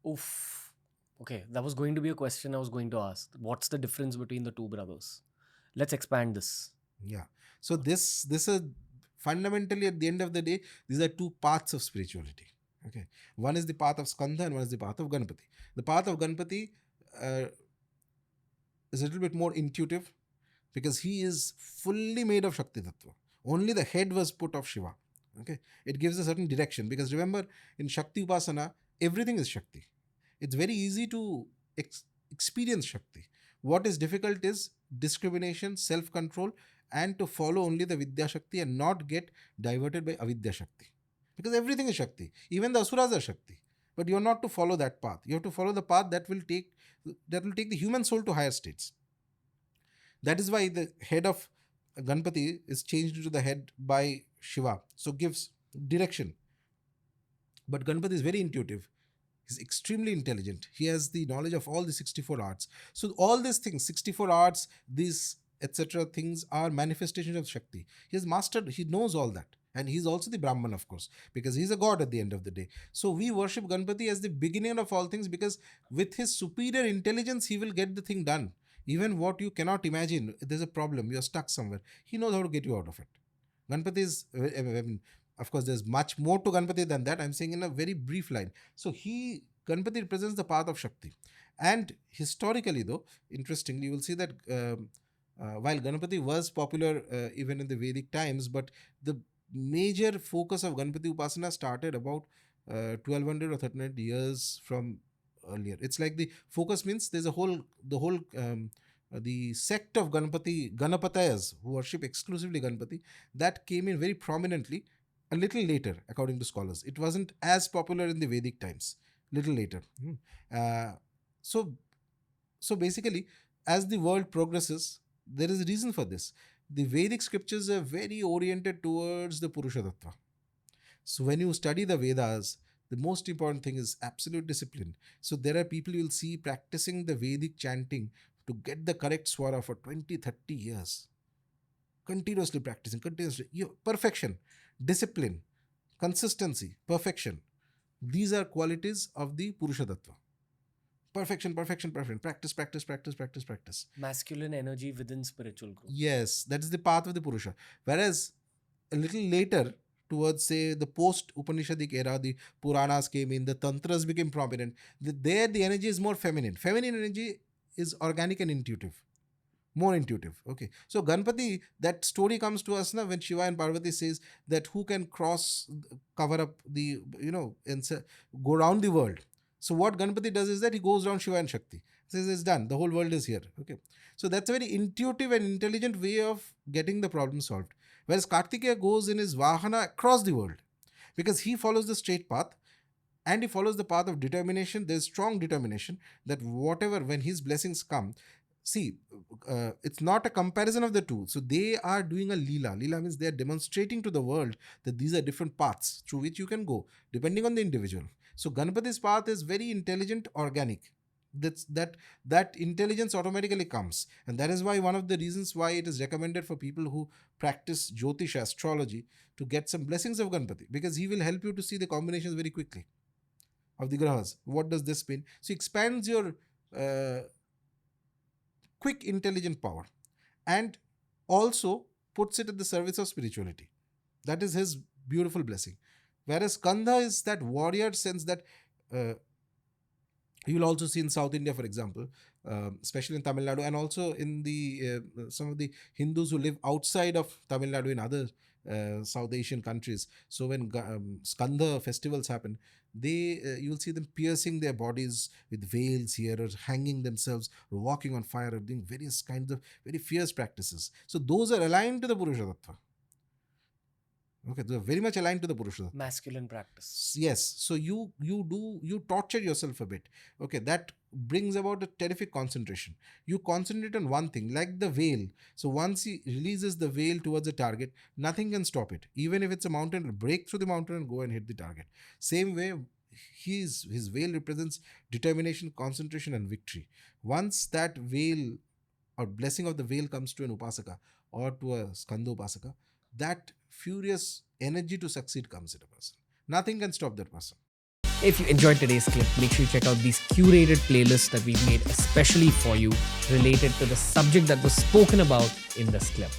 Oof. Okay, that was going to be a question I was going to ask. What's the difference between the two brothers? Let's expand this. Yeah. So this is fundamentally, at the end of the day, these are two paths of spirituality. Okay. One is the path of Skanda and one is the path of Ganpati. The path of Ganpati uh, is a little bit more intuitive because he is fully made of Shakti Tattva. Only the head was put of Shiva. Okay. It gives a certain direction because remember, in Shakti Upasana, everything is Shakti. It's very easy to experience Shakti. What is difficult is discrimination, self control, and to follow only the Vidya Shakti and not get diverted by Avidya Shakti. Because everything is Shakti. Even the Asuras are Shakti. But you're not to follow that path. You have to follow the path that will take the human soul to higher states. That is why the head of Ganpati is changed to the head by Shiva. So gives direction. But Ganpati is very intuitive. He's extremely intelligent. He has the knowledge of all the 64 arts. So all these things, 64 arts, these etc. things are manifestations of Shakti. He has mastered, he knows all that. And he's also the Brahman, of course, because he's a god at the end of the day. So we worship Ganpati as the beginning of all things because with his superior intelligence, he will get the thing done. Even what you cannot imagine, there's a problem, you're stuck somewhere. He knows how to get you out of it. Ganpati is, I mean, of course, there's much more to Ganpati than that. I'm saying in a very brief line. So Ganpati represents the path of Shakti. And historically, though, interestingly, you will see that while Ganpati was popular even in the Vedic times, but the major focus of Ganpati Upasana started about 1200 or 1300 years from earlier. It's like the focus means there's the sect of Ganapatayas who worship exclusively Ganpati, that came in very prominently a little later, according to scholars. It wasn't as popular in the Vedic times. Little later. Uh, so, so basically, as the world progresses, there is a reason for this. The Vedic scriptures are very oriented towards the Purusha Tattva. So when you study the Vedas, the most important thing is absolute discipline. So there are people you'll see practicing the Vedic chanting to get the correct swara for 20, 30 years. Continuously practicing, continuously. Perfection, discipline, consistency, perfection. These are qualities of the Purusha Tattva. Perfection, perfection, perfection. Practice, practice, practice, practice, practice. Masculine energy within spiritual growth. Yes, that is the path of the Purusha. Whereas a little later, towards say the post Upanishadic era, the Puranas came in, the Tantras became prominent. There, the energy is more feminine. Feminine energy is organic and intuitive. More intuitive. Okay. So Ganpati, that story comes to us now when Shiva and Parvati says that who can cover up the, and go around the world. So what Ganpati does is that he goes around Shiva and Shakti. Says it's done. The whole world is here. Okay. So that's a very intuitive and intelligent way of getting the problem solved. Whereas Kartikeya goes in his Vahana across the world because he follows the straight path and he follows the path of determination. There's strong determination that whatever, when his blessings come, see, it's not a comparison of the two. So they are doing a Leela. Leela means they are demonstrating to the world that these are different paths through which you can go, depending on the individual. So Ganpati's path is very intelligent, organic. That intelligence automatically comes. And that is why one of the reasons why it is recommended for people who practice Jyotish astrology to get some blessings of Ganpati, because he will help you to see the combinations very quickly of the grahas. What does this mean? So he expands your quick intelligent power and also puts it at the service of spirituality. That is his beautiful blessing. Whereas Skanda is that warrior sense that you will also see in South India, for example, especially in Tamil Nadu, and also in the some of the Hindus who live outside of Tamil Nadu in other South Asian countries. So when Skanda festivals happen, you will see them piercing their bodies with veils here, or hanging themselves, or walking on fire, or doing various kinds of very fierce practices. So those are aligned to the Purusha Tattva. Okay, they're very much aligned to the Purusha. Masculine practice. Yes. So you torture yourself a bit. Okay, that brings about a terrific concentration. You concentrate on one thing, like the veil. So once he releases the veil towards a target, nothing can stop it. Even if it's a mountain, it'll break through the mountain and go and hit the target. Same way, his veil represents determination, concentration, and victory. Once that veil or blessing of the veil comes to an upasaka or to a skanda upasaka, that furious energy to succeed comes in a person. Nothing can stop that person. If you enjoyed today's clip, make sure you check out these curated playlists that we've made especially for you related to the subject that was spoken about in this clip.